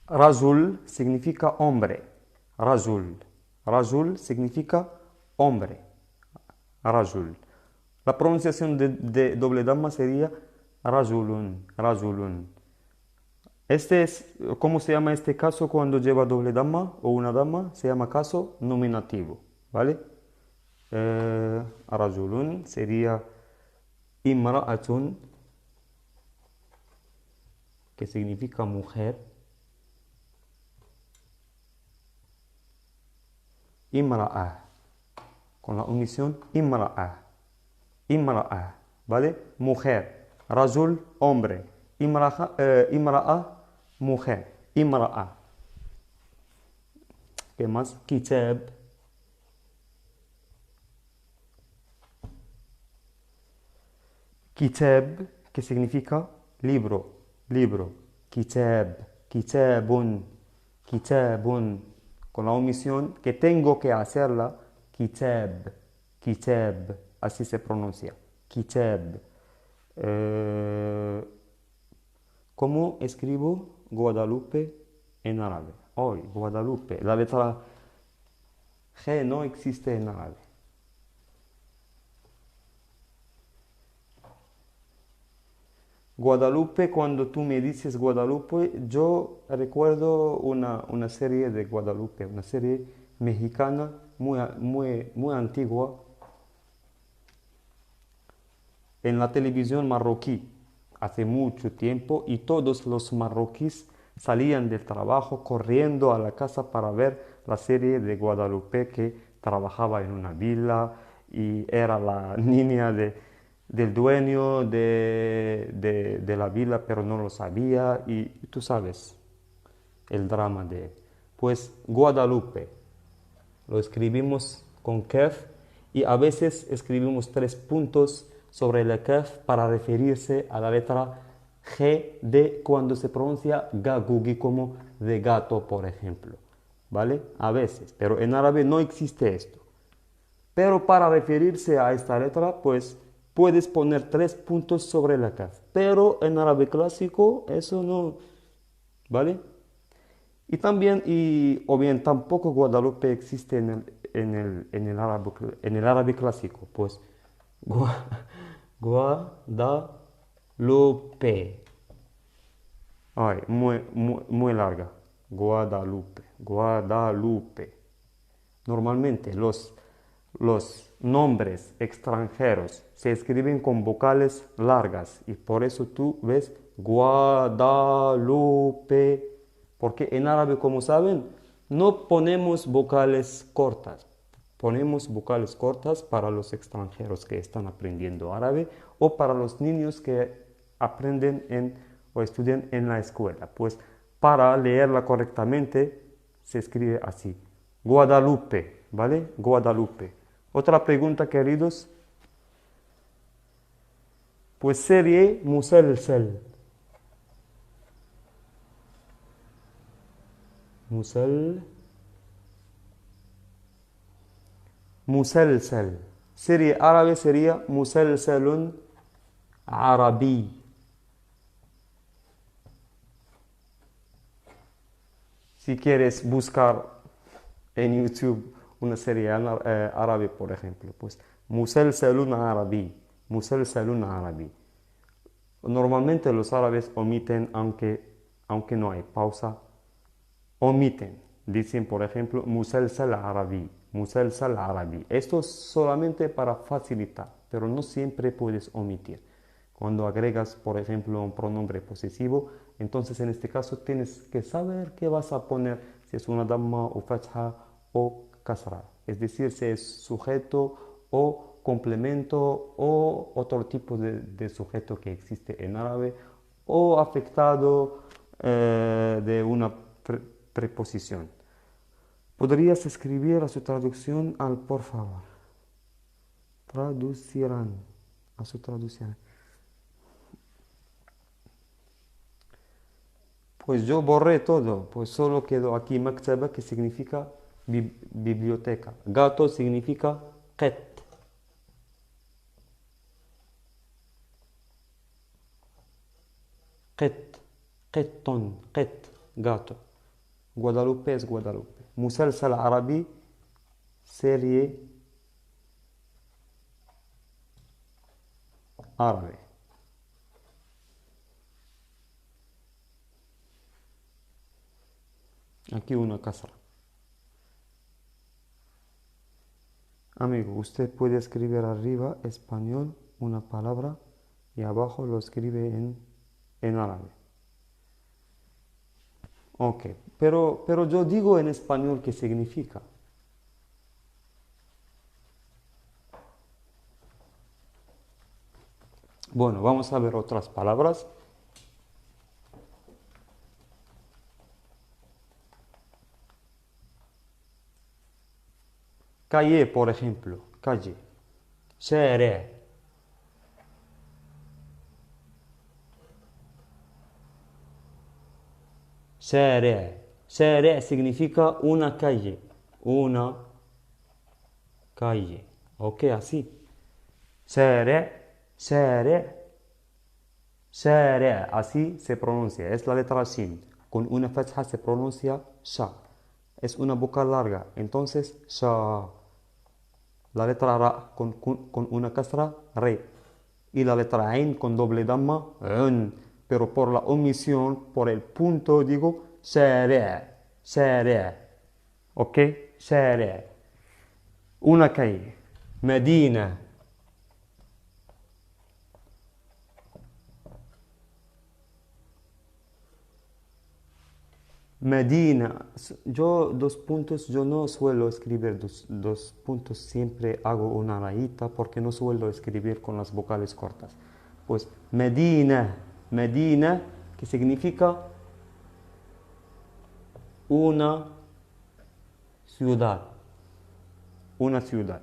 rajul significa hombre. Rajul. Rajul significa hombre. Rajul. La pronunciación de doble damma sería rajulun. Rajulun. Este es, ¿cómo se llama este caso cuando lleva doble damma o una damma? Se llama caso nominativo. ¿Vale? Rajulun sería imra'atun, que significa mujer. Imra'ah, con la omisión imra'ah, imra'ah, ¿vale? Mujer. Rajul, hombre. Imra'a, mujer. Imra'a. ¿Qué más? Kitab. Kitab, que significa libro, libro. Kitab, kitabun, kitabun. Con la omisión que tengo que hacerla, kitab, kitab. Así se pronuncia. Kitab. ¿Cómo escribo Guadalupe en árabe? Hoy, Guadalupe. La letra G no existe en árabe. Guadalupe, cuando tú me dices Guadalupe, yo recuerdo una serie de Guadalupe, una serie mexicana muy antigua en la televisión marroquí, hace mucho tiempo, y todos los marroquíes salían del trabajo corriendo a la casa para ver la serie de Guadalupe, que trabajaba en una villa y era la niña del dueño de la villa, pero no lo sabía, y tú sabes el drama de... Pues Guadalupe, lo escribimos con kef y a veces escribimos 3 puntos sobre la kef para referirse a la letra G de cuando se pronuncia gagugi, como de gato, por ejemplo. ¿Vale? A veces, pero en árabe no existe esto. Pero para referirse a esta letra, pues puedes poner 3 puntos sobre la kaf. Pero en árabe clásico eso no, ¿vale? Y también, o bien tampoco Guadalupe existe en el árabe clásico. Pues Guadalupe. Ay, muy larga. Guadalupe, Guadalupe. Normalmente los nombres extranjeros se escriben con vocales largas y por eso tú ves Guadalupe, porque en árabe, como saben, no ponemos vocales cortas, ponemos vocales cortas para los extranjeros que están aprendiendo árabe o para los niños que aprenden o estudian en la escuela. Pues para leerla correctamente se escribe así, Guadalupe, ¿vale? Guadalupe. Otra pregunta, queridos. Pues serie muselsel. Muselsel. Serie árabe sería muselselun arabi. Si quieres buscar en YouTube una serie árabe, por ejemplo, pues muselselun arabi, muselselun arabi. Normalmente los árabes omiten, aunque no hay pausa, omiten. Dicen, por ejemplo, muselsel arabi, muselsel arabi. Esto es solamente para facilitar, pero no siempre puedes omitir. Cuando agregas, por ejemplo, un pronombre posesivo, entonces en este caso tienes que saber qué vas a poner, si es una damma o fatha o kasra. Es decir, si es sujeto o complemento o otro tipo de sujeto que existe en árabe, o afectado de una preposición. ¿Podrías escribir a su traducción por favor? Traducirán. A su traducción. Pues yo borré todo, pues solo quedó aquí maktaba, que significa biblioteca. Gato significa qet. Qet, qetton, qet, gato. Guadalupe es Guadalupe. Musalsal árabe, serie árabe. Aquí una kasra. Amigo, usted puede escribir arriba español una palabra y abajo lo escribe en árabe. Ok, pero yo digo en español qué significa. Bueno, vamos a ver otras palabras. Calle, por ejemplo, calle. شارع. شارع. شارع significa una calle. Una calle. Ok, así. شارع. شارع. شارع. Así se pronuncia. Es la letra shin. Con una fatha se pronuncia sha. Es una vocal larga. Entonces, sha. La letra ra con una kasra, re. Y la letra ain con doble damma, un. Pero por la omisión, por el punto, digo شارع. شارع. ¿Ok? شارع. Una calle. Medina. Medina. Yo dos puntos, yo no suelo escribir dos puntos, siempre hago una rayita porque no suelo escribir con las vocales cortas. Pues Medina, Medina, que significa una ciudad, una ciudad.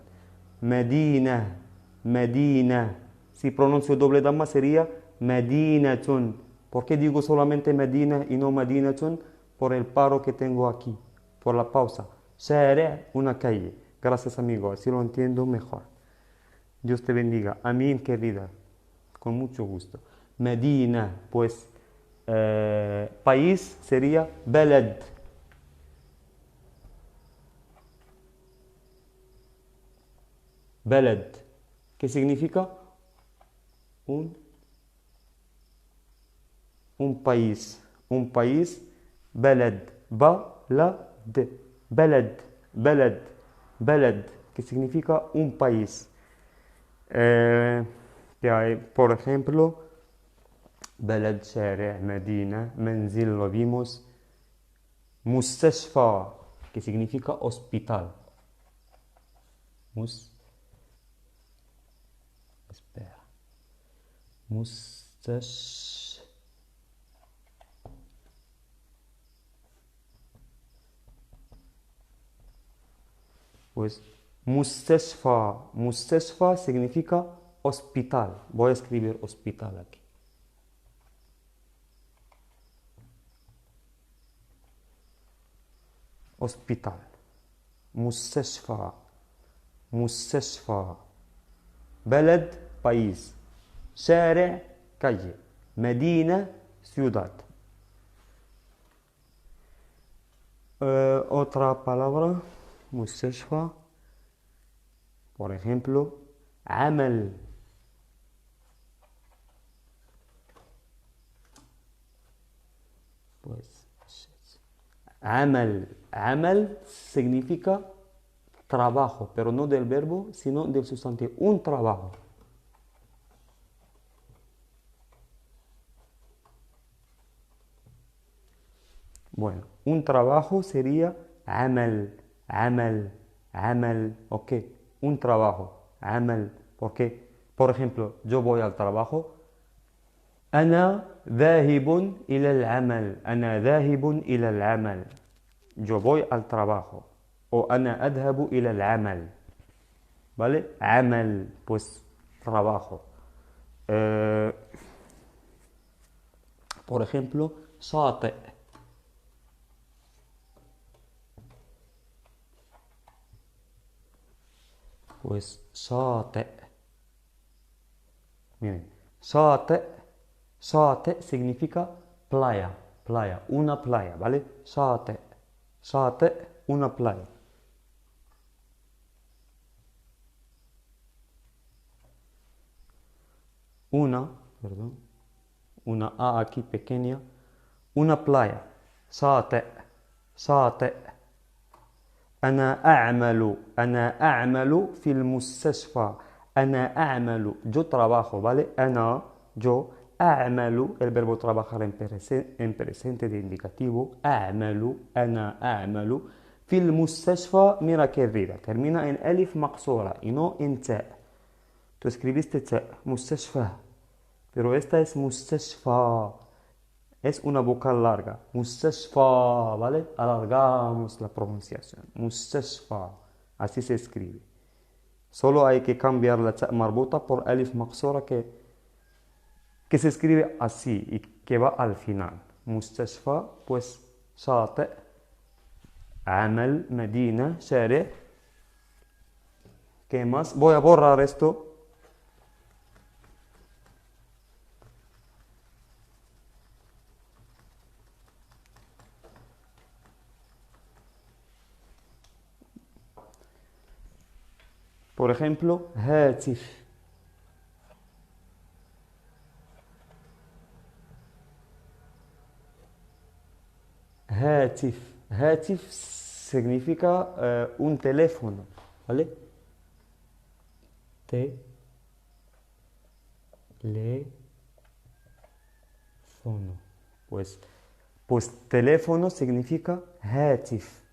Medina, Medina. Si pronuncio doble damma sería Medinatun. ¿Por qué digo solamente Medina y no Medinatun? Por el paro que tengo aquí, por la pausa. Share, una calle. Gracias, amigo, así lo entiendo mejor. Dios te bendiga. Amén, querida. Con mucho gusto. Medina, pues país sería Beled. Beled, que significa un, un país, beled, balad, beled, beled, beled, que significa un país. Que hay, por ejemplo, بلد شارع مدينة منزل lo vimos مستشفى que significa hospital espera pues مستشفى significa hospital. Voy a escribir hospital aquí. Hospital. مستشفى. مستشفى. بلد país. شارع calle. Medina ciudad. Otra palabra. مستشفى. Por ejemplo, عمل. Pues عمل. عمل significa trabajo, pero no del verbo, sino del sustantivo. Un trabajo. Bueno, un trabajo sería عمل. عمل. عمل. Ok, un trabajo. عمل. ¿Por qué? Por ejemplo, yo voy al trabajo. أنا ذاهب إلى العمل. أنا ذاهب إلى العمل. Yo voy al trabajo. O أنا أذهب إلى العمل. ¿Vale? عمل, pues trabajo. Por ejemplo, شاطئ. Pues شاطئ. Miren, شاطئ. شاطئ significa playa, playa, una playa, ¿vale? شاطئ. شاطئ, una playa. Una A aquí pequeña, una playa. شاطئ. شاطئ. أنا أعمل في المستشفى. أنا أعمل, yo trabajo, ¿vale? أنا, yo, أعمل, el verbo trabajar en presente de indicativo. أعمل, أنا أعمل في المستشفى. Mira qué vida, termina en ألف مقصورة y no en تاء. Tú escribiste تاء, مستشفى. pero esta es mustashfa. Es una vocal larga. Mustashfa, ¿vale? Alargamos la pronunciación. Mustashfa. Así se escribe. Solo hay que cambiar la ta marbuta por alif maqsura que se escribe así y que va al final. Mustashfa, pues شاطئ, عمل, مدينة, شارع. ¿Qué más? Voy a borrar esto. Por ejemplo, هاتف. هاتف. هاتف significa un teléfono, ¿vale? Teléfono. Pues teléfono significa هاتف.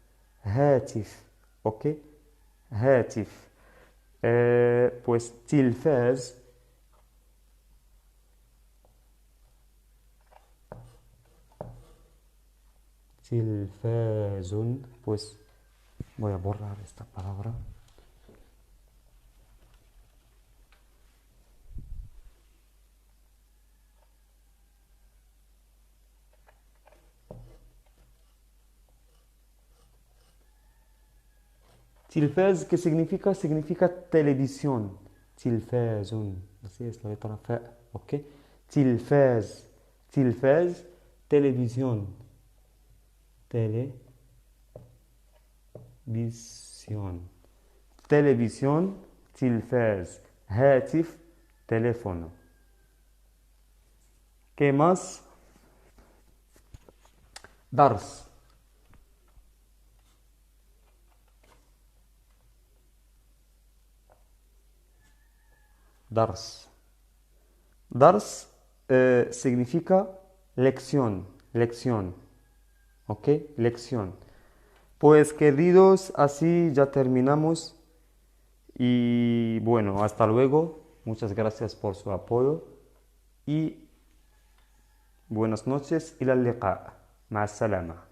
هاتف. ¿Ok? هاتف. Pues تلفاز. تلفاز. Pues voy a borrar esta palabra. تلفاز, ¿qué significa? Significa televisión. تلفاز. Así es la letra F, ¿ok? تلفاز. تلفاز, televisión. Televisión. Televisión, تلفاز. هاتف, teléfono. ¿Qué más? درس. درس. درس significa lección, lección, ¿ok? Lección. Pues queridos, así ya terminamos y bueno, hasta luego. Muchas gracias por su apoyo y buenas noches. إلى اللقاء. مع السلامة.